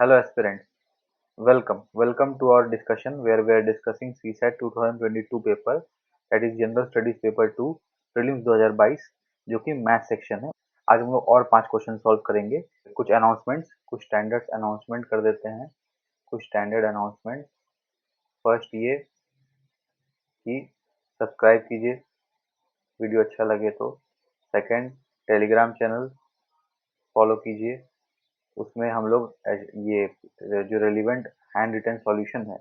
Hello aspirants, welcome to our discussion where we are discussing CSAT 2022 paper that is general studies paper 2 prelims 2022 जो कि math section है। आज हम लोग और 5 क्वेश्चन सॉल्व करेंगे। कुछ अनाउंसमेंट्स, कुछ स्टैंडर्ड अनाउंसमेंट कर देते हैं। कुछ स्टैंडर्ड अनाउंसमेंट, फर्स्ट ये कि सब्सक्राइब कीजिए वीडियो अच्छा लगे तो। सेकंड, टेलीग्राम चैनल फॉलो कीजिए, उसमें हम लोग ये जो रेलिवेंट हैंड रिटन सॉल्यूशन है,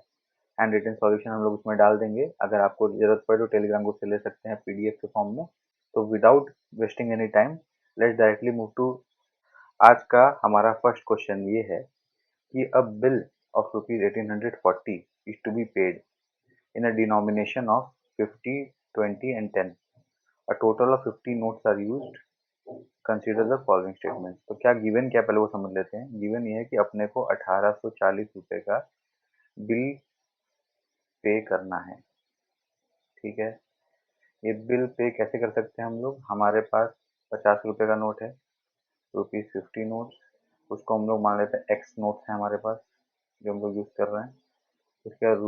हैंड रिटन सॉल्यूशन हम लोग उसमें डाल देंगे। अगर आपको जरूरत पड़े तो टेलीग्राम ग्रुप से ले सकते हैं पीडीएफ के फॉर्म में। तो without wasting any time let's directly move to आज का हमारा फर्स्ट क्वेश्चन। ये है कि a bill of rupees 1840 is to be paid in a denomination of 50, 20 and 10। A total of 50 notes are used, consider the following statement. तो क्या given, क्या पहले वो समझ लेते हैं। गिवन ये है कि अपने को 1840 रुपए का बिल पे करना है। ठीक है, ये बिल पे कैसे कर सकते हैं हम लोग। हमारे पास 50 रुपए का नोट है, ₹50 नोट, उसको हम लोग मान लेते हैं एक्स नोट्स है हमारे पास जो हम लोग यूज कर रहे हैं। उसके बाद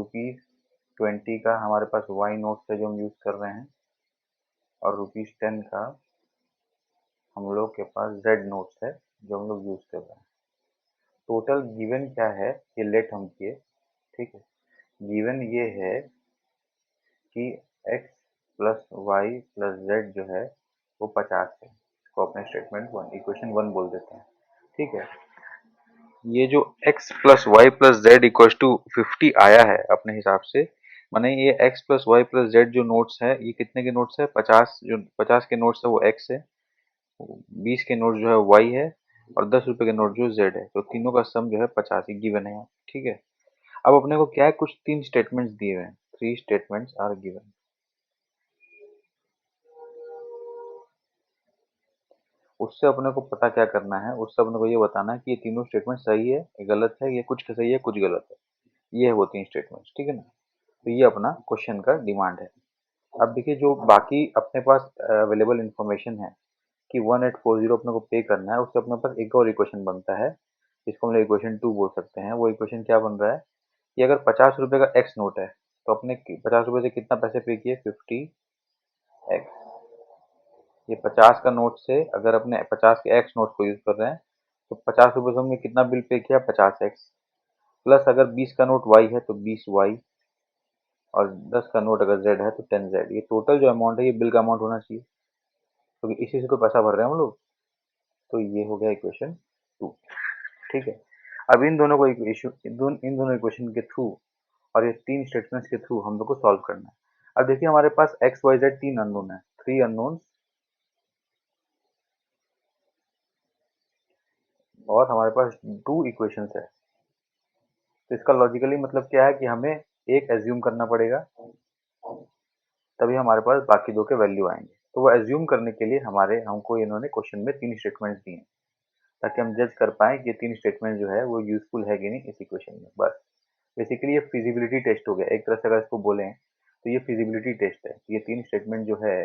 ₹20 का हमारे पास वाई नोट्स है जो हम यूज कर रहे हैं, और ₹10 का हम लोग के पास जेड नोट्स है जो हम लोग यूज कर रहे हैं। टोटल गिवन क्या है ये लेट हम किए। ठीक है, गिवन ये है कि x plus y plus z जो है वो 50 है। इसको अपने स्टेटमेंट वन, इक्वेशन 1 बोल देते हैं। ठीक है, ये जो x plus y plus z equal to 50 आया है अपने हिसाब से, माने ये x plus y plus z जो नोट्स है ये कितने के नोट्स है, 50। जो 50 के नोट्स है वो x है, 20 के नोट जो है y है, और 10 रुपए के नोट जो z है। तो तीनों का सम जो है 50 ही गिवन है यहाँ। ठीक है, अब अपने को क्या है, कुछ 3 स्टेटमेंट्स दिए हुए हैं। 3 स्टेटमेंट्स आर गिवन। उससे अपने को पता क्या करना है, उससे अपने को ये बताना है कि ये तीनों स्टेटमेंट सही है, ये गलत है, ये कुछ सही है कुछ गलत है। ये है वो 3 स्टेटमेंट्स। ठीक है ना, तो ये अपना क्वेश्चन का डिमांड है। अब देखिए, जो बाकी अपने पास अवेलेबल इंफॉर्मेशन है कि 1840 अपने को पे करना है, उससे अपने पास एक और इक्वेशन बनता है, जिसको हम लोग इक्वेशन 2 बोल सकते हैं। वो इक्वेशन क्या बन रहा है कि अगर 50 रुपए का एक्स नोट है तो अपने 50 रुपए से कितना पैसे पे किए, 50x। ये 50 का नोट से अगर अपने 50 के एक्स नोट को यूज कर रहे हैं तो 50 रुपए से हमने कितना बिल पे किया, 50x। प्लस अगर 20 का नोट y है तो 20y, और 10 का नोट अगर z है तो 10z। ये टोटल जो अमाउंट है ये बिल का अमाउंट होना चाहिए, क्योंकि इसी से तो पैसा भर रहे हैं हम लोग। तो ये हो गया इक्वेशन 2। ठीक है, अब इन दोनों को इक्वेशन, इन दोनों इक्वेशन के थ्रू और ये 3 स्टेटमेंट्स के थ्रू हम लोग को सॉल्व करना है। अब देखिए, हमारे पास एक्स वाई जेड 3 अननोन है, 3 अननोन, और हमारे पास 2 इक्वेशंस है। तो इसका लॉजिकली मतलब क्या है कि हमें एक एज्यूम करना पड़ेगा, तभी हमारे पास बाकी दो के वैल्यू आएंगे। तो वो एज्यूम करने के लिए हमको इन्होंने क्वेश्चन में 3 स्टेटमेंट्स दिए हैं, ताकि हम जज कर पाए कि ये 3 स्टेटमेंट जो है वो यूजफुल है कि नहीं इस इक्वेशन में। बस बेसिकली ये फिजिबिलिटी टेस्ट हो गया एक तरह से, अगर इसको बोलें तो ये फिजिबिलिटी टेस्ट है। ये 3 स्टेटमेंट जो है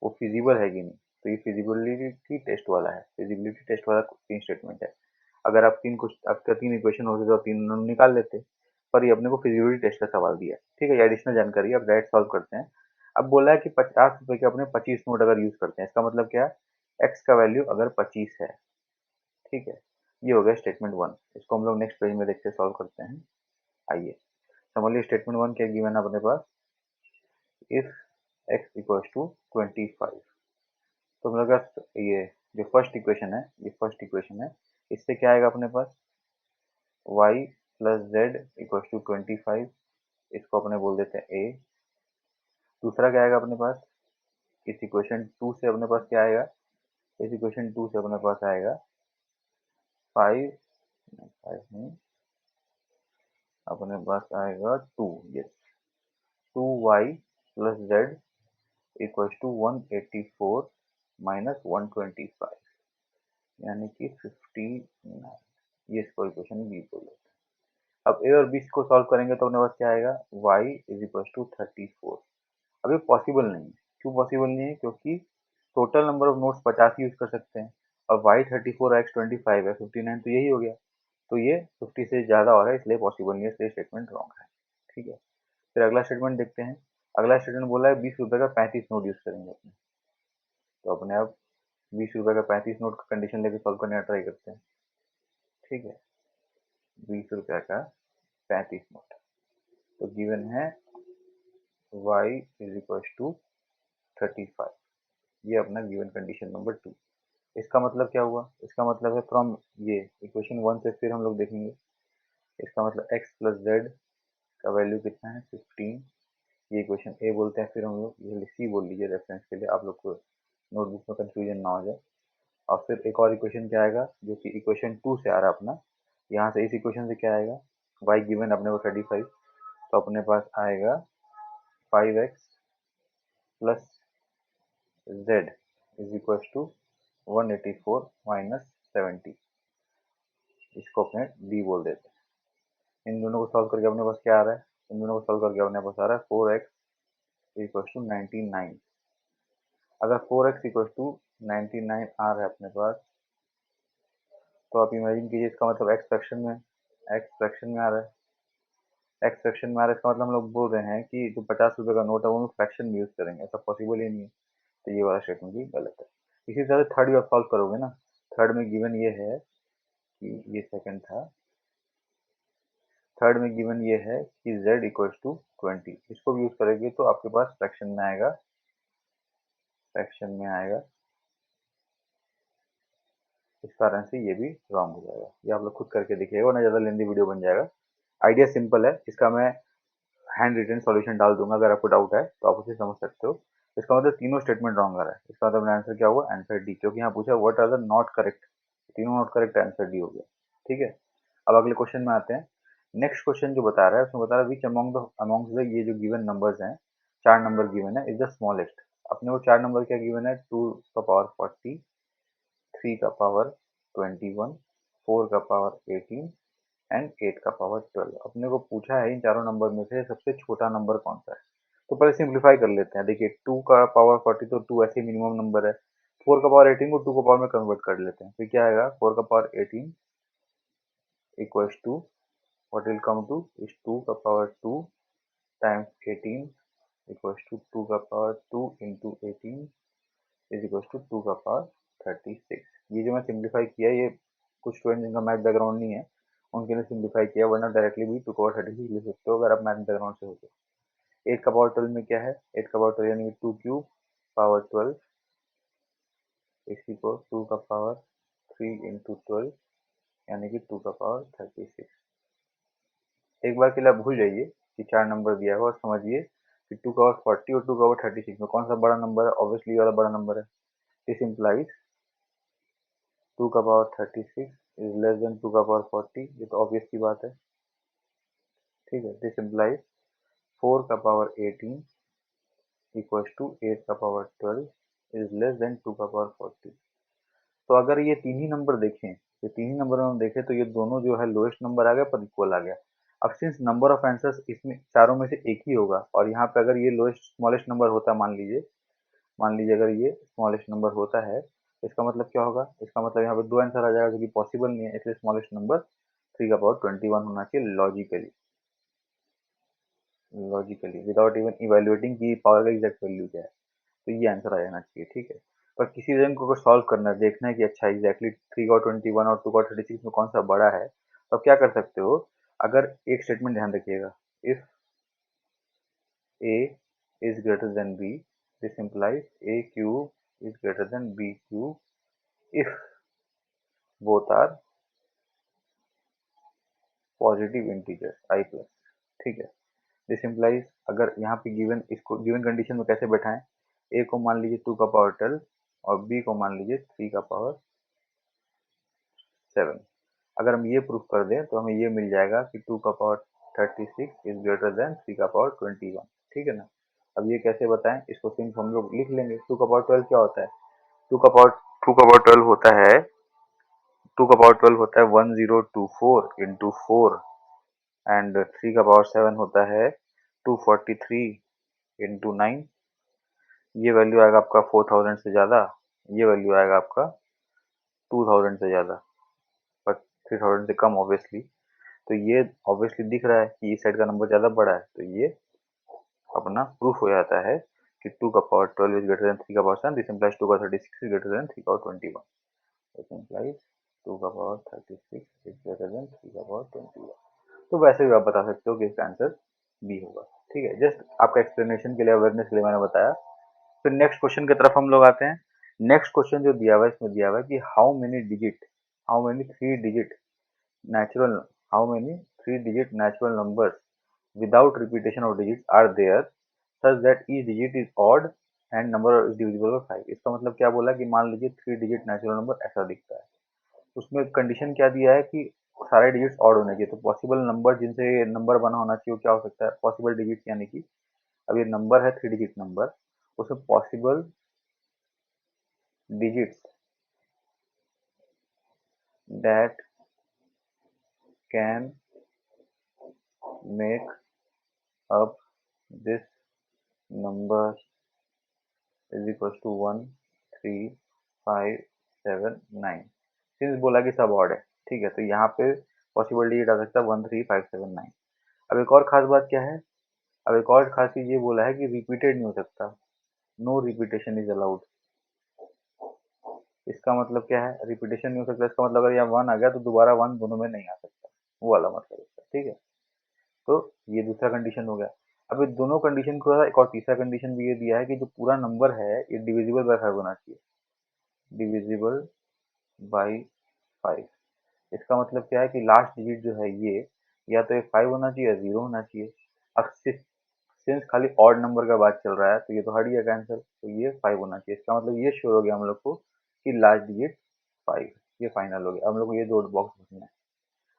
वो फिजिबल है कि नहीं। तो ये फिजिबिलिटी टेस्ट वाला है, फिजिबिलिटी टेस्ट वाला 3 स्टेटमेंट है। अगर आप आपका 3 इक्वेशन होते तो 3 निकाल लेते, पर ये अपने को फिजिबिलिटी टेस्ट का सवाल दिया है। ठीक है, ये एडिशनल जानकारी। अब डायरेक्ट सॉल्व करते हैं। अब बोला है कि 50 रुपए के अपने 25 नोट अगर यूज करते हैं, इसका मतलब क्या है, एक्स का वैल्यू अगर 25 है। ठीक है, ये हो गया स्टेटमेंट 1। इसको हम लोग नेक्स्ट पेज में देखते सॉल्व करते हैं। आइए समझिए, स्टेटमेंट 1 क्या गिवन है अपने पास, इफ x इक्वल्स टू 25। तो हम लोग का ये जो फर्स्ट इक्वेशन है, ये फर्स्ट इक्वेशन है, इससे क्या आएगा अपने पास, y plus z equals to 25। इसको अपने बोल देते हैं a। दूसरा क्या आएगा अपने पास, इस इक्वेशन 2 से अपने पास क्या आएगा, इस इक्वेशन 2 से अपने पास आएगा 5, 5 नहीं, अपने पास आएगा 2। Yes, 2y plus z equals to 184 minus 125, यानी कि 59। ये इसको इक्वेशन बी बोल देते हैं। अब ए और बी को सॉल्व करेंगे तो अपने पास क्या आएगा, y इज इक्वल टू 34। अब ये पॉसिबल नहीं है। क्यों पॉसिबल नहीं है, क्योंकि total number of notes 50 use कर सकते हैं, और y 34 x 25 है 59, तो यही हो गया। तो ये 50 से ज़्यादा हो रहा है, इसलिए पॉसिबल नहीं है, इसलिए स्टेटमेंट रॉन्ग है। ठीक है, फिर अगला स्टेटमेंट देखते हैं। अगला स्टेटमेंट बोला है 20 रुपये का 35 नोट यूज़ करेंगे अपने। तो अपने आप 20 रुपये का 35 नोट का कंडीशन लेके सॉल्व करने का ट्राई करते हैं। ठीक है, 20 रुपये का 35 नोट, तो गिवन है y इज इक्वल टू 35। ये अपना गिवन कंडीशन नंबर 2। इसका मतलब क्या हुआ? इसका मतलब है फ्रॉम ये इक्वेशन 1 से फिर हम लोग देखेंगे। इसका मतलब x प्लस जेड का वैल्यू कितना है? 15। ये इक्वेशन ए बोलते हैं। फिर हम लोग ये सी बोल लीजिए रेफरेंस के लिए, आप लोग को नोटबुक में कंफ्यूजन ना हो जाए। और फिर एक और इक्वेशन क्या आएगा, जो कि इक्वेशन 2 से आ रहा है अपना। यहाँ से इस इक्वेशन से क्या आएगा? y गिवन अपने को 35, तो अपने पास आएगा 5x plus z is equal to 184 minus 70। इसको अपने डी बोल देते हैं। इन दोनों को सॉल्व करके अपने पास क्या आ रहा है? इन दोनों को सॉल्व करके अपने पास आ रहा है 4x इक्वल टू 99। अगर 4x इक्वल टू 99 आ रहा है अपने पास, तो आप इमेजिन कीजिए, इसका मतलब x फ्रैक्शन में आ रहा है। एक्स फ्रैक्शन में आ रहा है, इसका मतलब हम लोग बोल रहे हैं कि जो 50 रुपये का नोट है वो हम लोग फ्रैक्शन में यूज़ करेंगे, ऐसा पॉसिबल ही नहीं है। तो ये वाला स्टेटमेंट भी गलत है। इसी तरह थर्ड भी आप सॉल्व करोगे ना। थर्ड में गिवन ये है कि ये सेकंड था। थर्ड में गिवन ये है कि z इक्वल्स टू 20। इसको भी यूज़ करेंगे तो आपके पास फ्रैक्शन में आएगा, इस कारण से ये भी रॉन्ग हो जाएगा। ये आप लोग खुद करके देखिएगा, वरना ज़्यादा लेंदी वीडियो बन जाएगा। आइडिया सिंपल है, इसका मैं हैंड रिटन सॉल्यूशन डाल दूंगा, अगर आपको डाउट है तो आप उसे समझ सकते हो। इसका मतलब तीनों स्टेटमेंट रॉन्ग आ रहा है। इसका मतलब आंसर क्या हुआ? आंसर डी, क्योंकि यहाँ पूछा what are the not correct. तीनों नॉट करेक्ट, आंसर डी हो गया। ठीक है, अब अगले क्वेश्चन में आते हैं। नेक्स्ट क्वेश्चन जो बता रहा है, उसमें बता रहा है विच अमॉन्ग द ये जो गिवन नंबर्स हैं, 4 नंबर गिवन है, इज द स्मॉलेस्ट। अपने को 4 नंबर क्या गिवन है? 2 का पावर 40, 3 का पावर 21, 4 का पावर 18 एंड 8 का पावर 12। अपने को पूछा है इन चारों नंबर में से सबसे छोटा नंबर कौन सा है। तो पहले सिंप्लीफाई कर लेते हैं। देखिए 2 का पावर 40, तो 2 ऐसे मिनिमम नंबर है। 4 का पावर 18 को 2 का पावर में कन्वर्ट कर लेते हैं, फिर क्या आएगा? 4 का power 18 equals to what will come to इस 2 का पावर 2 टाइम्स 18 इक्वल्स टू 2 का power 2 into 18 is equals to 2 का पावर 36। ये जो मैं सिंप्लीफाई किया, ये कुछ स्टूडेंट जिनका मैथ बैकग्राउंड नहीं है उनके लिए सिंप्लीफाई किया, वरना डायरेक्टली भी 2 का पावर 36 लिख सकते हो अगर आप मैथ बैकग्राउंड से हो तो। 8 का पावर 12 में क्या है? 8 का पावर 12 यानी कि 2 क्यूब पावर 12 इसी को 2 का पावर 3 इंटू 12 यानी कि 2 का पावर 36। एक बार के लिए आप भूल जाइए कि 4 नंबर दिया है और समझिए कि 2 का पावर 40 और 2 का पावर 36 में कौन सा बड़ा नंबर है। ऑब्वियसली वाला बड़ा नंबर है। दिस इम्प्लाइज 2 का पावर 36 इज लेस देन 2 का पावर 40। ये तो ऑब्वियस की बात है। ठीक है, दिस इम्प्लाइज 4 का पावर 18 इक्वल्स टू 8 का पावर 12 इज लेस देन 2 का पावर 40। तो अगर ये तीन ही नंबर देखें, ये तीन ही नंबर में हम देखें तो ये दोनों जो है लोएस्ट नंबर आ गया पर इक्वल आ गया। अब सिंस नंबर ऑफ आंसर्स इसमें चारों में से एक ही होगा, और यहाँ पे अगर ये लोएस्ट स्मॉलेस्ट नंबर होता, मान लीजिए अगर ये स्मॉलेस्ट नंबर होता है, तो इसका मतलब क्या होगा? इसका मतलब यहाँ पे दो आंसर आ जाएगा, जो कि पॉसिबल नहीं है, इसलिए स्मॉलेस्ट नंबर 3 का पावर 21 होना चाहिए लॉजिकली विदाउट इवन इवेल्युएटिंग की पावर का एग्जैक्ट वैल्यू क्या है। तो ये आंसर आ जाना चाहिए। ठीक है, पर किसी रीजन को अगर सॉल्व करना है, देखना है कि अच्छा एग्जैक्टली 3 का 21 और 2 का 36 में कौन सा बड़ा है, तो आप क्या कर सकते हो? अगर एक स्टेटमेंट ध्यान रखिएगा, if a is greater than b, this implies a cube is greater than b cube if both are positive integer i plus. ठीक है, दिस इम्प्लाइज अगर यहाँ पे गिवन, इसको गिवन कंडीशन में कैसे बैठाएं? a को मान लीजिए 2 का पावर 12 और b को मान लीजिए 3 का पावर 7। अगर हम ये प्रूफ कर दें तो हमें ये मिल जाएगा कि 2 का पावर 36 इज ग्रेटर देन 3 का पावर 21। ठीक है ना। अब ये कैसे बताएं? इसको सिर्फ हम लोग लिख लेंगे। 2 का पावर 12 क्या होता है? 2 का पावर 12 होता है 1024 इंटू 4 एंड 3 का पावर 7 होता है 243 इंटू 9। ये वैल्यू आएगा आपका 4000 से ज़्यादा, ये वैल्यू आएगा आपका 2000 से ज़्यादा। पर 3000 से कम ऑब्वियसली। तो ये ऑब्वियसली दिख रहा है कि इस साइड का नंबर ज़्यादा बड़ा है, तो ये अपना प्रूफ हो जाता है कि 2 का पावर 12 इज ग्रेटर देन 3 का पावर 7। दिस इंप्लाइज 2 का 36 इज ग्रेटर देन 3 का पावर 21। दिस इंप्लाइज 2 का पावर 36 इज ग्रेटर देन 3 का पावर 21। तो वैसे भी आप बता सकते हो कि इसका आंसर बी होगा। ठीक है, जस्ट आपका एक्सप्लेनेशन के लिए, अवेयरनेस के लिए मैंने बताया। फिर नेक्स्ट क्वेश्चन की तरफ हम लोग आते हैं। नेक्स्ट क्वेश्चन जो दिया हुआ है, इसमें दिया हुआ है कि how many three digit natural how many three-digit natural numbers without repetition of digits are there such that each digit is odd and number is divisible by 5। इसका मतलब क्या बोला कि मान लीजिए थ्री डिजिट नेचुरल नंबर ऐसा दिखता है, उसमें कंडीशन क्या दिया है कि सारे डिजिट्स ऑड होने चाहिए। तो पॉसिबल नंबर जिनसे नंबर बना होना चाहिए वो क्या हो सकता है, पॉसिबल डिजिट्स, यानी कि अब ये नंबर है थ्री डिजिट नंबर, उसमें possible digits that can make up this number is equal to 1 3 5 7 9। Since बोला कि सब ऑड है, ठीक है, तो यहाँ पे पॉसिबल डिजिट आ सकता है 1 3 5 7 9। अब एक और खास बात क्या है, अब एक और खास चीज ये बोला है कि रिपीटेड नहीं हो सकता, नो रिपीटेशन इज अलाउड। इसका मतलब क्या है, रिपीटेशन नहीं हो सकता, इसका मतलब अगर यहाँ वन आ गया तो दोबारा वन दोनों में नहीं आ सकता, वो वाला मतलब इसका। ठीक है, तो ये दूसरा कंडीशन हो गया। अब ये दोनों कंडीशन के बाद एक और तीसरा कंडीशन भी ये दिया है कि जो पूरा नंबर है ये डिविजिबल बाय 5 होना चाहिए, डिविजिबल बाई 5। इसका मतलब क्या है कि लास्ट डिजिट जो है ये या तो ये 5 होना चाहिए या 0 होना चाहिए। अब सिंस खाली ऑड नंबर का बात चल रहा है तो ये तो हट गया कैंसिल, तो ये 5 होना चाहिए। इसका मतलब ये श्योर हो गया हम लोग को कि लास्ट डिजिट 5, ये फाइनल हो गया। अब हम लोग को ये दो बॉक्स भरना है।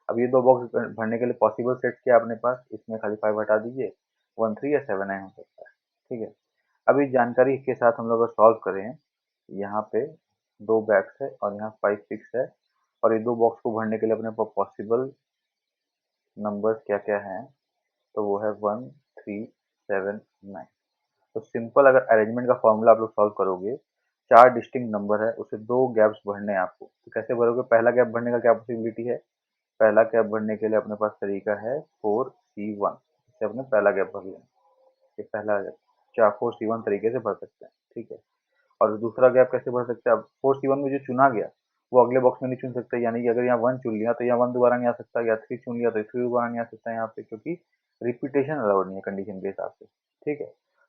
अब ये दो बॉक्स भरने के लिए पॉसिबल सेट क्या है अपने पास, इसमें खाली 5 हटा दीजिए, 1 3 या 7 9 हो सकता है। ठीक है, अब इस जानकारी के साथ हम लोग सॉल्व करें, यहाँ पे दो बैक्स है और यहाँ 5 6 है, और ये दो बॉक्स को भरने के लिए अपने पास पॉसिबल नंबर्स क्या क्या हैं, तो वो है 1 3 7 9। तो सिंपल अगर अरेंजमेंट का फॉर्मूला आप लोग सॉल्व करोगे, चार डिस्टिंक्ट नंबर है उसे दो गैप्स भरने हैं आपको, तो कैसे भरोगे, पहला गैप भरने का क्या पॉसिबिलिटी है, पहला गैप भरने के लिए अपने पास तरीका है 4C1, इसे अपने पहला गैप भर लें, ये पहला गैप 4C1 तरीके से भर सकते हैं। ठीक है, और दूसरा गैप कैसे भर सकते हैं, अब 4C1 में जो चुना गया वो अगले बॉक्स में नहीं चुन सकते, यानी कि अगर यहाँ 1 चुन लिया तो यहाँ 1 दोबारा नहीं आ सकता, या 3 चुन लिया तो 3 दोबारा नहीं आ सकता यहाँ पे, क्योंकि रिपीटेशन अलाउड नहीं है कंडीशन के हिसाब से। ठीक है,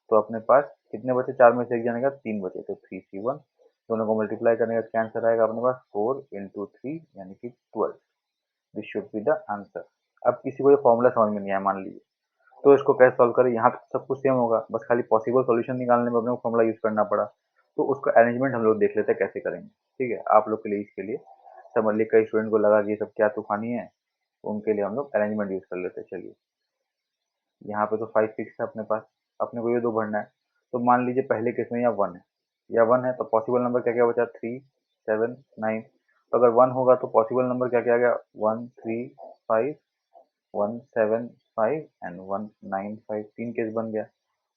तो अपने पास कितने बचे, चार में से एक जाने का 3 बचे, तो 3C1 दोनों को मल्टीप्लाई करने का क्या आंसर आएगा अपने पास 4 इंटू 3 यानी कि 12। This should be the answer. अब किसी को ये फॉर्मूला समझ में नहीं आया मान लीजिए, तो इसको कैसे सॉल्व करें, यहाँ तो सब कुछ सेम होगा, बस खाली पॉसिबल सॉल्यूशन निकालने में अपने को फॉर्मूला यूज करना पड़ा। तो उसका अरेंजमेंट हम लोग देख लेते हैं कैसे करेंगे। ठीक है, आप लोग के लिए इसके लिए समझ लिए, कई स्टूडेंट को लगा कि ये सब क्या तूफानी है, तो उनके लिए हम लोग अरेंजमेंट यूज कर लेते हैं। चलिए, यहाँ पे तो 5 6 है अपने पास, अपने को ये दो भरना है। तो मान लीजिए पहले केस में यहाँ 1 है, या 1 है तो पॉसिबल नंबर क्या क्या बचा, 3 7 9। तो अगर 1 होगा तो पॉसिबल नंबर क्या क्या आ गया, 1 3 5 1 7 5 एंड 1 9 5, तीन केस बन गया।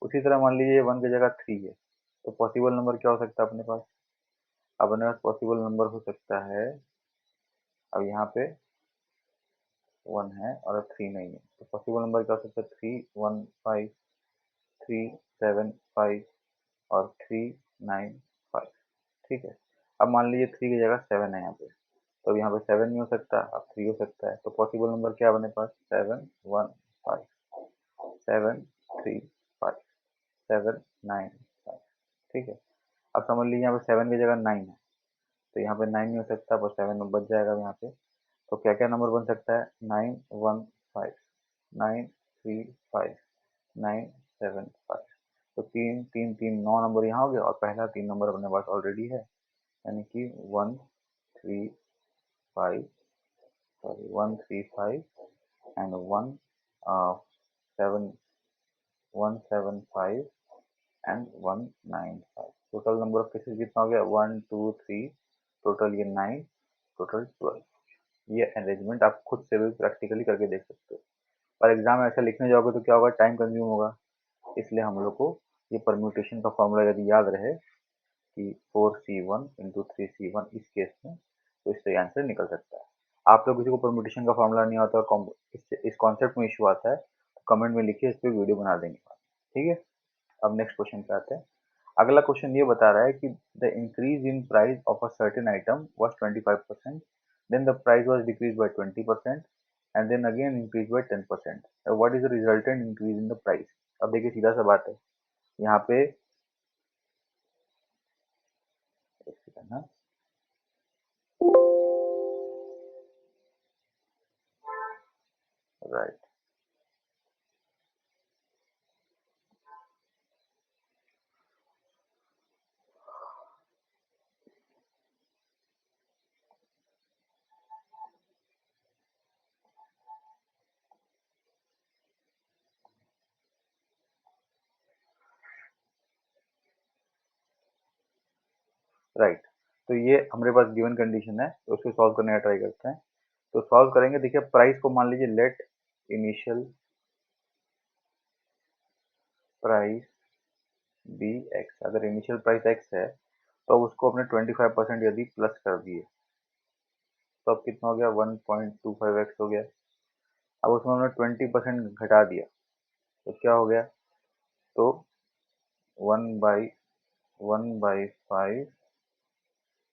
उसी तरह मान लीजिए 1 की जगह 3 है, तो पॉसिबल नंबर क्या हो सकता है अपने पास, अपने पास पॉसिबल नंबर हो सकता है, अब यहाँ पे 1 है और 3 नहीं है, तो पॉसिबल नंबर क्या हो सकता है, 3 1 5 3 7 5 और 3 9 5। ठीक है, अब मान लीजिए 3 की जगह 7 है यहाँ पे, तो यहाँ पे 7 नहीं हो सकता, अब 3 हो सकता है। तो पॉसिबल नंबर क्या है अपने पास, 7 1 5 7 3 5 7 9 5। ठीक है, अब समझ लीजिए यहाँ पे 7 की जगह 9 है, तो यहाँ पे 9 नहीं हो सकता, बस 7 बच जाएगा यहाँ पे। तो क्या क्या नंबर बन सकता है, 9 1 5 9 3 5 9 7 5। तो तीन तीन तीन 9 नंबर यहाँ हो गया, और पहला 3 नंबर अपने पास ऑलरेडी है, यानी कि 1 3 5 sorry 1 3 5 and 1 7 1 7 5 and 1 9 5। Total number of cases कितना हो गया, 1 2 3, टोटल ये 9, टोटल 12। ये अरेंजमेंट आप खुद से भी प्रैक्टिकली करके देख सकते हो, और एग्जाम में ऐसा लिखने जाओगे तो क्या होगा, टाइम कंज्यूम होगा। इसलिए हम लोग को ये परम्यूटेशन का फॉर्मूला यदि याद रहे कि 4C1 इंटू 3C1 इस केस में, तो इससे आंसर निकल सकता है। आप लोग किसी को परम्यूटेशन का फॉर्मूला नहीं आता और इस कॉन्सेप्ट में इशू आता है तो कमेंट में लिखिए, इस पर वीडियो बना देंगे। ठीक है, अब नेक्स्ट क्वेश्चन पे आते हैं। अगला क्वेश्चन ये बता रहा है कि the increase in price of a certain item was 25%, then the price was decrease by 20% and then again increase by 10%। What is the resultant increase in the price? अब देखिए सीधा सा बात है यहाँ पे, एक सेकंड ना, राइट, राइट। तो ये हमारे पास गिवन कंडीशन है, तो उसको सॉल्व करने का ट्राई करते हैं। तो सॉल्व करेंगे, देखिए प्राइस को मान लीजिए let initial price be X. अगर इनिशियल प्राइस एक्स है तो अब उसको अपने 25% यदि प्लस कर दिए तो अब कितना हो गया, 1.25x हो गया। अब उसमें हमने 20% घटा दिया तो क्या हो गया, तो 1/5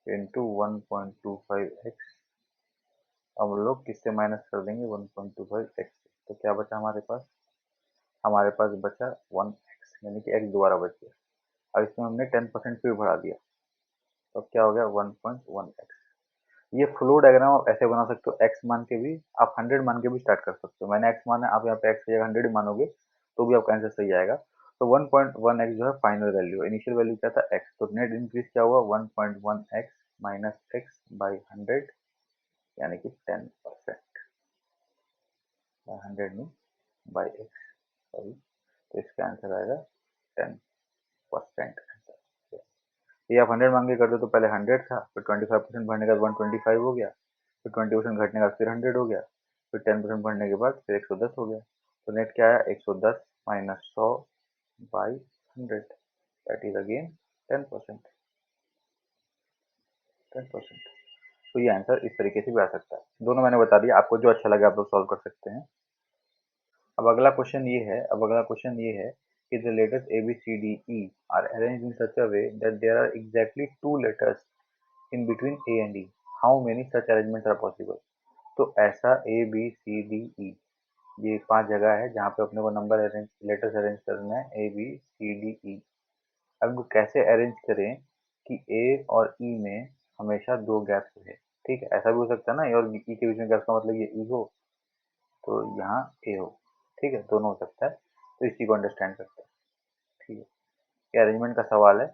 इंटू 1.25x। अब हम लोग किससे माइनस कर देंगे, 1.25x से। तो क्या बचा हमारे पास, हमारे पास बचा 1x, यानी कि x दोबारा बच गया। अब इसमें हमने 10% फिर बढ़ा दिया तो अब क्या हो गया, 1.1x। ये फ्लो डायग्राम आप ऐसे बना सकते हो, x मान के भी, आप 100 मान के भी स्टार्ट कर सकते हो। मैंने x माना, आप यहाँ पे x की जगह 100 मानोगे तो भी आपका आंसर सही आएगा। तो 1.1x जो है फाइनल वैल्यू है, इनिशियल वैल्यू क्या था x, तो नेट इंक्रीज क्या हुआ, 1.1x माइनस x बाई 100, यानी कि 10%, बाई 100 नहीं, बाई x, सॉरी। तो इसका आंसर आएगा 10% आंसर। ये आप 100 मांगे करते तो पहले 100 था, फिर 25% बढ़ने के बाद 125 हो गया, फिर 20% घटने के बाद फिर 100 हो गया, फिर 10% बढ़ने के बाद फिर 110 हो गया। तो नेट क्या आया, 110 minus 100 by 100, that is again 10%। 10%। तो ये आंसर इस तरीके से भी आ सकता है। दोनों मैंने बता दिया, आपको जो अच्छा लगे आप लोग सॉल्व कर सकते हैं। अब अगला क्वेश्चन ये है कि the letters A, B, C, D, E are arranged in such a way that there are exactly two letters in between A and E. How many such arrangements are possible? तो ऐसा A, B, C, D, E, ये 5 जगह है जहाँ पे अपने को number arrange, letters arrange करना है, A, B, C, D, E। अब इनको कैसे अरेंज करें कि A और E में हमेशा 2 गैप्स रहे। ठीक है, ऐसा भी हो सकता है ना, A और E के बीच में गैप्स का मतलब ये E हो तो यहाँ A हो। ठीक है, दोनों हो सकता है, तो इस चीज को अंडरस्टैंड करते हैं। ठीक है, ये अरेंजमेंट का सवाल है।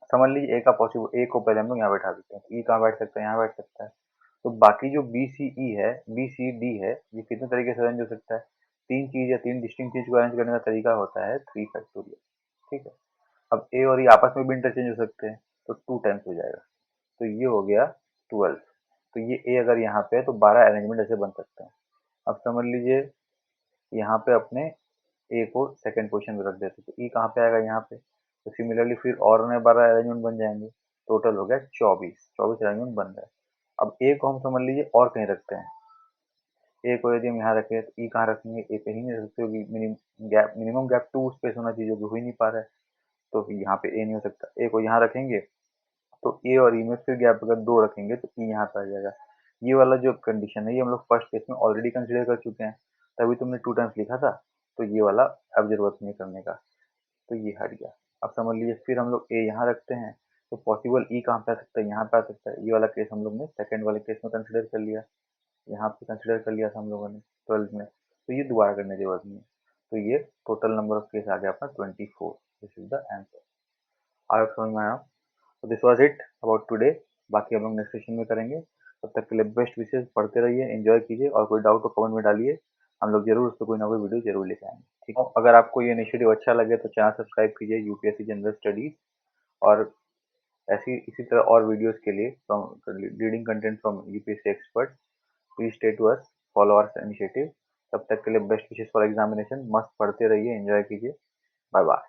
समझ लीजिए ए का पॉसिबल, ए को पहले हम लोग यहाँ बैठा देते हैं, ई कहाँ बैठ सकता है, यहाँ बैठ सकता है। तो बाकी जो बी सी ई है, बी सी डी है, ये कितने तरीके से अरेंज हो सकता है, तीन चीज या तीन डिस्टिंक्ट चीज को अरेंज करने का तरीका होता है 3 फैक्टोरियल। ठीक है, अब ए और ई आपस में भी इंटरचेंज हो सकते हैं, तो 2 टाइम्स हो जाएगा, तो ये हो गया 12। तो ये ए अगर यहाँ पे है तो 12 अरेंजमेंट ऐसे बन सकते हैं। अब समझ लीजिए यहाँ पे अपने ए को सेकंड पोजीशन में रख देते तो ई कहाँ पे आएगा, यहाँ पे। तो सिमिलरली फिर और नए 12 अरेंजमेंट बन जाएंगे, टोटल हो गया 24। 24 अरेंजमेंट बन रहा है। अब ए को हम समझ लीजिए और कहीं रखते हैं, ए को यदि हम यहाँ रखें तो ई कहाँ रखेंगे, ए कहीं नहीं रख सकते, क्योंकि मिनिमम गैप 2 स्पेस होना चाहिए, जो कि हो ही नहीं पा रहा है। तो फिर यहाँ पे ए नहीं हो सकता, ए को यहाँ रखेंगे तो ए और ई में फिर गैप अगर 2 रखेंगे तो ई यहाँ पे आ जाएगा। ये वाला जो कंडीशन है ये हम लोग फर्स्ट केस में ऑलरेडी कंसिडर कर चुके हैं, तभी तुमने 2 टाइम्स लिखा था। तो ये वाला अब जरूरत नहीं करने का, तो ये हट गया। अब समझ लीजिए फिर हम लोग ए यहाँ रखते हैं तो पॉसिबल ई कहाँ पे आ सकता है, यहाँ पे आ सकता है। ये वाला केस हम लोग ने सेकंड वाले केस में कंसिडर कर लिया, यहाँ पे कंसिडर कर लिया था हम लोगों ने 12 में, तो ये दोबारा करने की जरूरत नहीं है। तो ये टोटल नंबर ऑफ केस आ गया अपना 24। This is the answer. I hope समझ में आया। तो this was it about today, बाकी हम लोग नेक्स्ट सेशन में करेंगे। तब तक के लिए बेस्ट विशेष, पढ़ते रहिए, एंजॉय कीजिए, और कोई डाउट तो कमेंट में डालिए, हम लोग जरूर उस पर कोई ना कोई वीडियो जरूर लेके आएंगे। ठीक है, अगर आपको ये इनिशिएटिव अच्छा लगे तो चैनल सब्सक्राइब कीजिए, यूपीएससी जनरल स्टडीज, और ऐसी इसी तरह और वीडियोस के लिए from reading content from UPSC expert, please stay to us, follow our initiative. तब तक के लिए बेस्ट विशेष फॉर एग्जामिनेशन, मस्त पढ़ते रहिए, एंजॉय कीजिए, बाय बाय।